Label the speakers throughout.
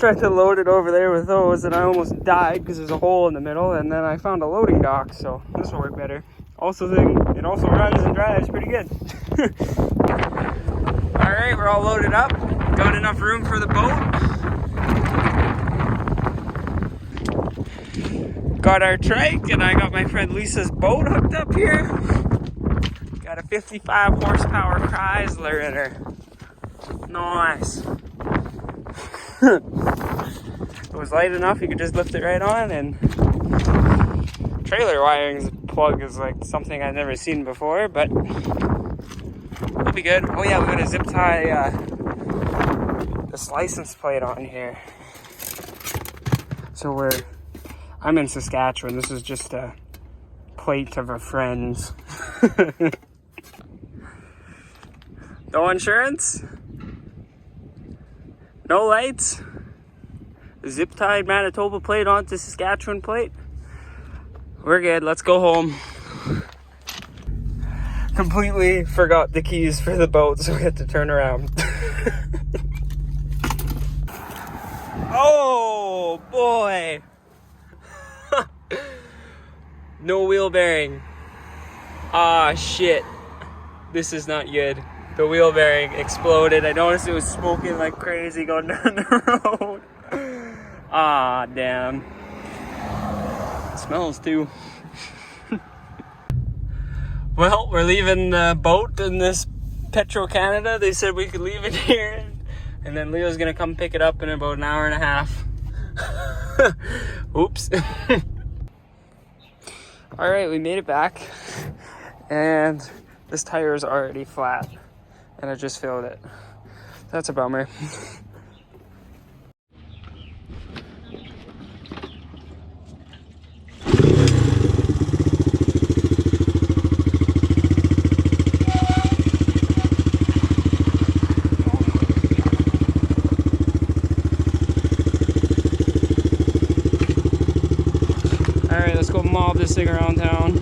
Speaker 1: tried to load it over there with those and I almost died because there's a hole in the middle, and then I found a loading dock, so this will work better. Also it also runs and drives pretty good. Alright, we're all loaded up. Got enough room for the boat. Got our trike, and I got my friend Lisa's boat hooked up here. Got a 55 horsepower Chrysler in her. Nice. It was light enough, you could just lift it right on, and trailer wiring plug is like something I've never seen before, but it'll be good. Oh yeah, we gotta zip tie this license plate on here. So I'm in Saskatchewan. This is just a plate of a friend's. No insurance, no lights, zip tied Manitoba plate onto Saskatchewan plate. We're good, let's go home. Completely forgot the keys for the boat, so we had to turn around. Oh boy. No wheel bearing. Ah shit. This is not good. The wheel bearing exploded. I noticed it was smoking like crazy going down the road. Ah, damn. It smells too. Well, we're leaving the boat in this Petro-Canada. They said we could leave it here. And then Leo's gonna come pick it up in about an hour and a half. Oops. Alright, we made it back. And this tire is already flat. And I just filled it. That's a bummer. Alright, let's go mob this thing around town.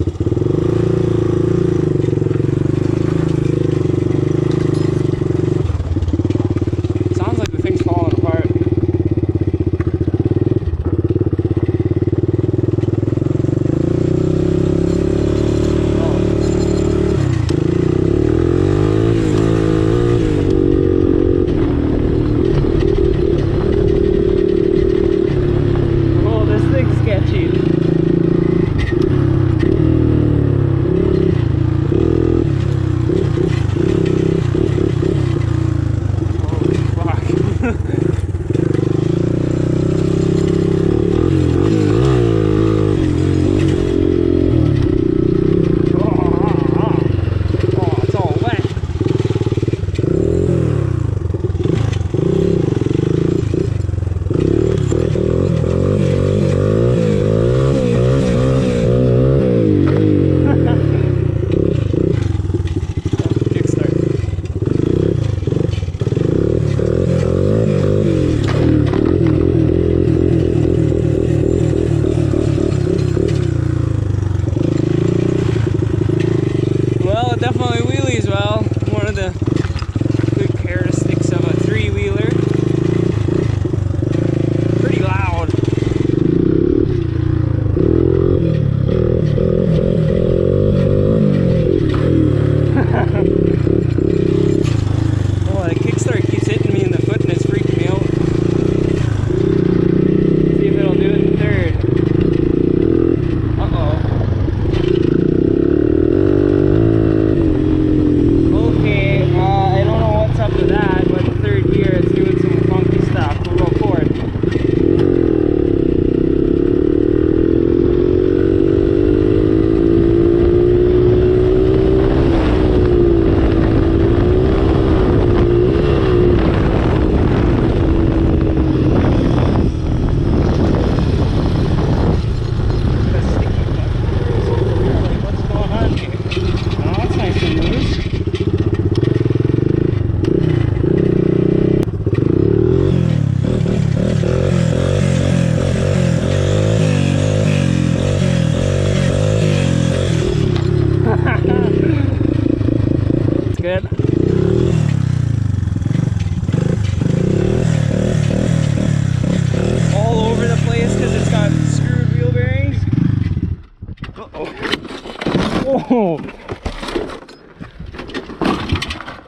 Speaker 1: Oh!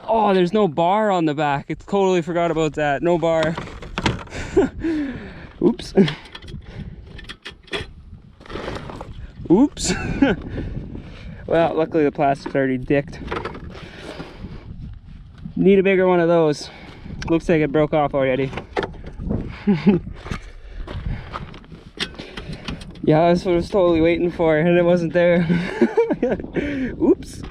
Speaker 1: Oh, there's no bar on the back. I totally forgot about that. No bar. Oops. Oops. Well, luckily the plastic's already dicked. Need a bigger one of those. Looks like it broke off already. Yeah, that's what I was totally waiting for, and it wasn't there. Oops.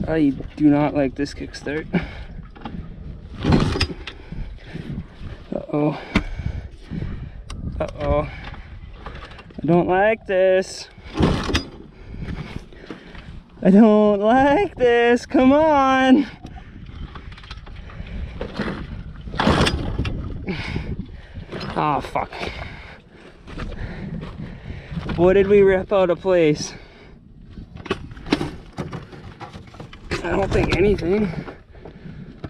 Speaker 1: I do not like this kickstart. Uh-oh. Uh-oh. I don't like this. I don't like this. Come on. Oh, fuck. What did we rip out of place? I don't think anything.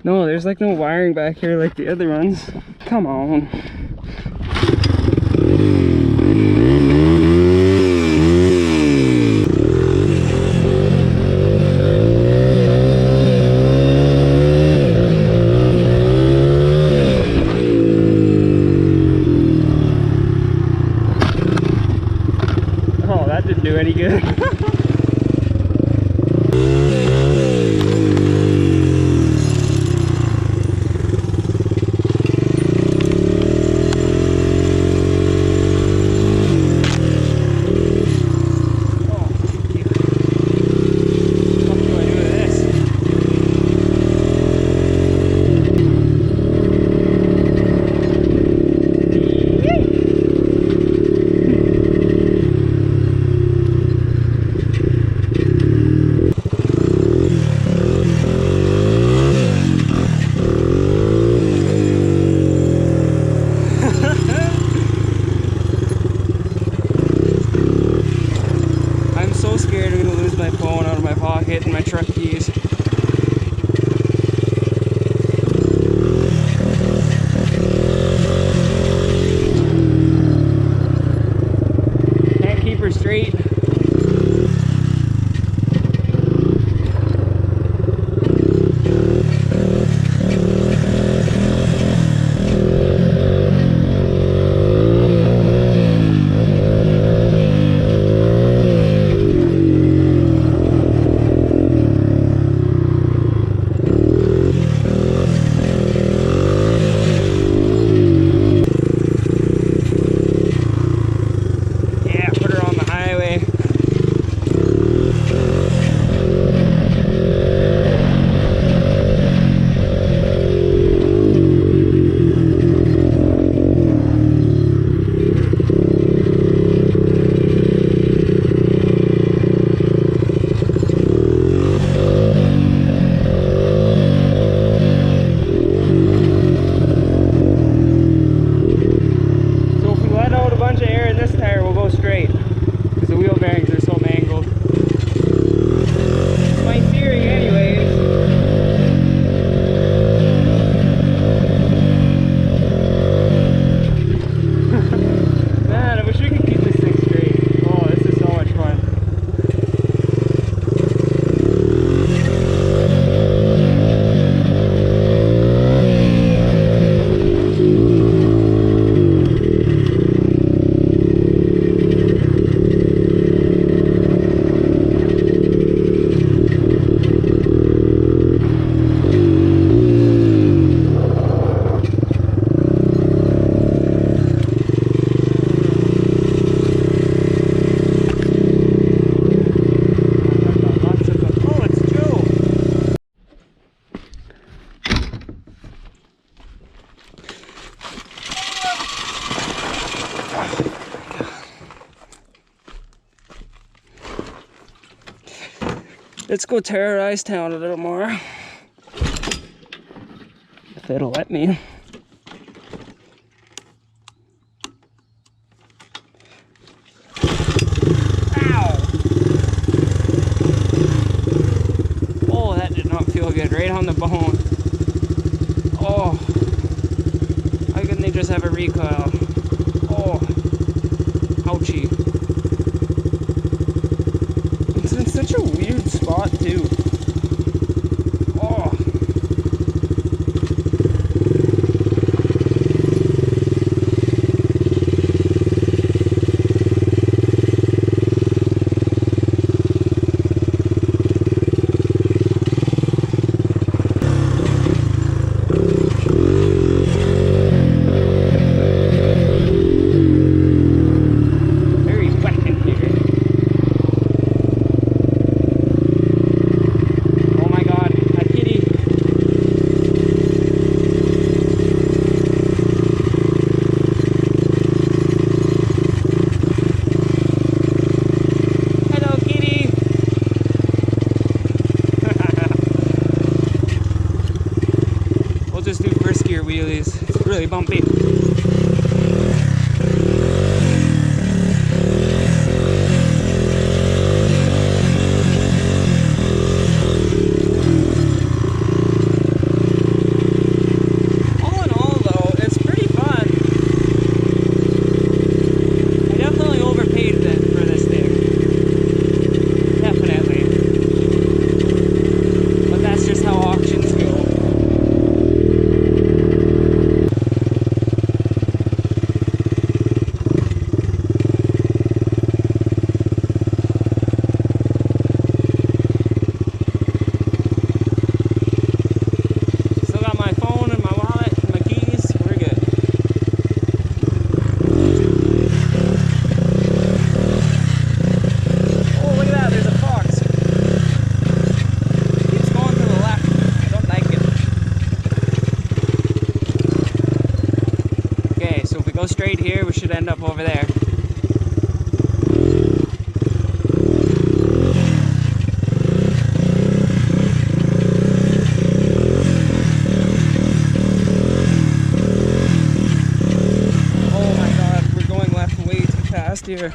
Speaker 1: No, there's like no wiring back here like the other ones. Come on. Oh, that didn't do any good. And my truck keys. Can't keep her straight. Let's go terrorize town a little more. If it'll let me. Ow! Oh, that did not feel good. Right on the bone. Oh. Why couldn't they just have a recoil? Oh. Ouch. Ouchie. It's in such a weird spot too. Oh. Just do briskier wheelies. It's really bumpy. All in all though, it's pretty fun. I definitely overpaid it for this thing. Definitely. But that's just how auctions go. Go straight here, we should end up over there. Oh my god, we're going left way too fast here.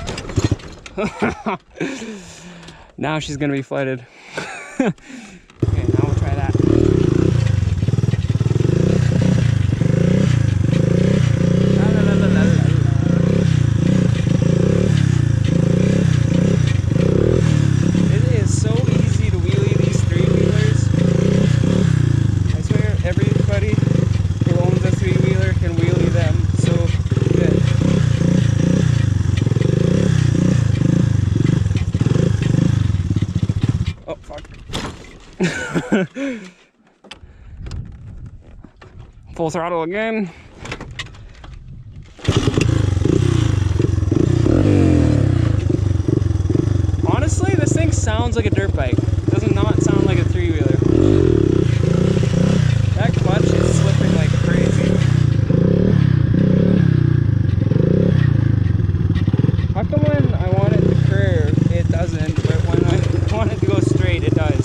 Speaker 1: Now she's gonna be flooded. Okay, now we'll try that. Full throttle again. Honestly, this thing sounds like a dirt bike. It does not sound like a three-wheeler. That clutch is slipping like crazy. How come when I want it to curve, it doesn't, but when I want it to go straight, it does?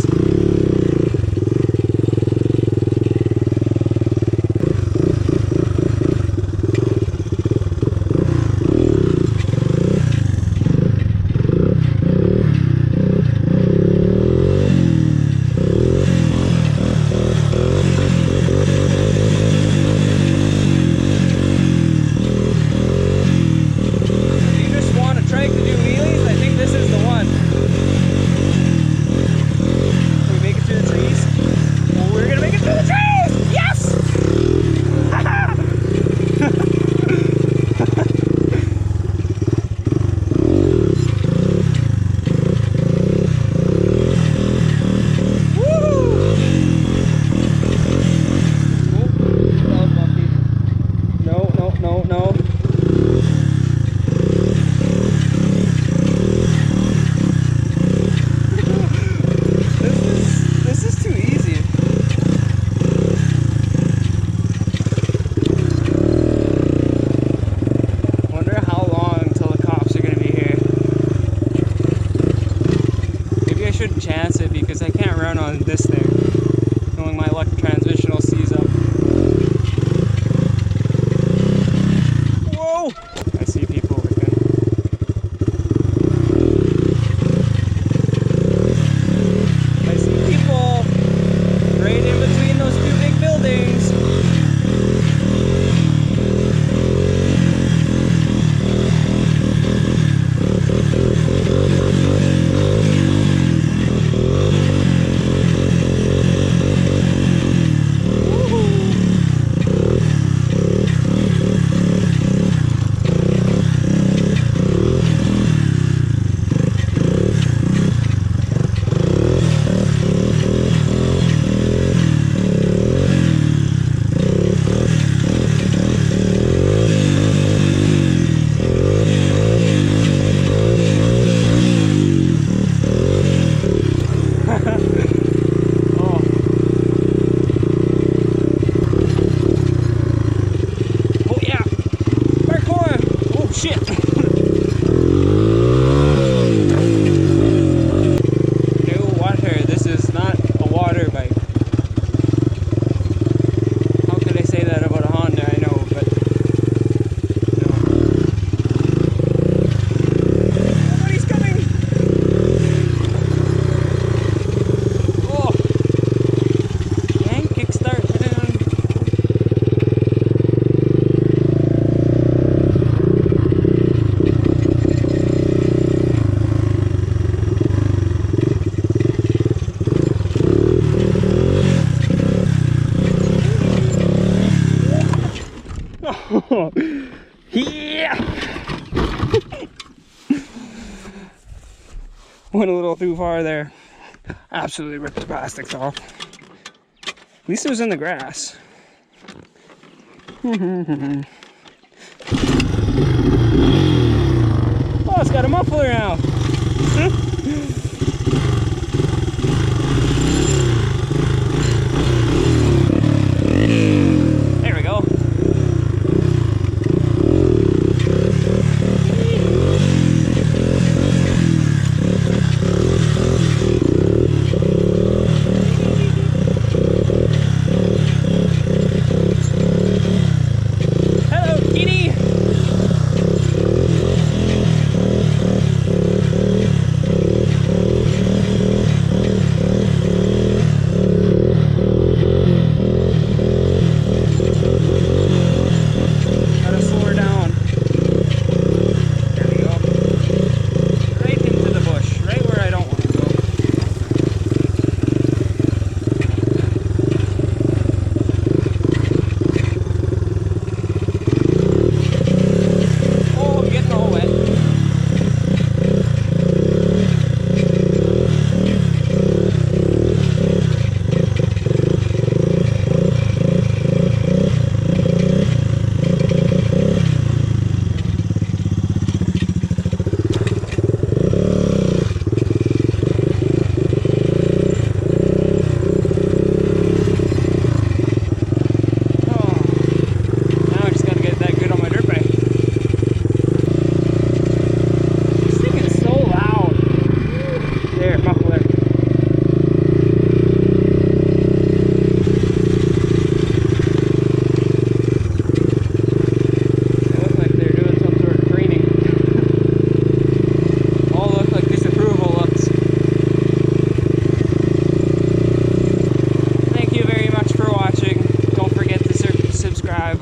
Speaker 1: Yeah! Went a little too far there. Absolutely ripped the plastics off. At least it was in the grass. Oh, it's got a muffler now. There we go.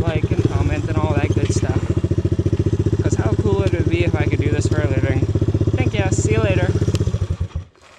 Speaker 1: Like and comment and all that good stuff, because how cool would it be if I could do this for a living? Thank you. See you later.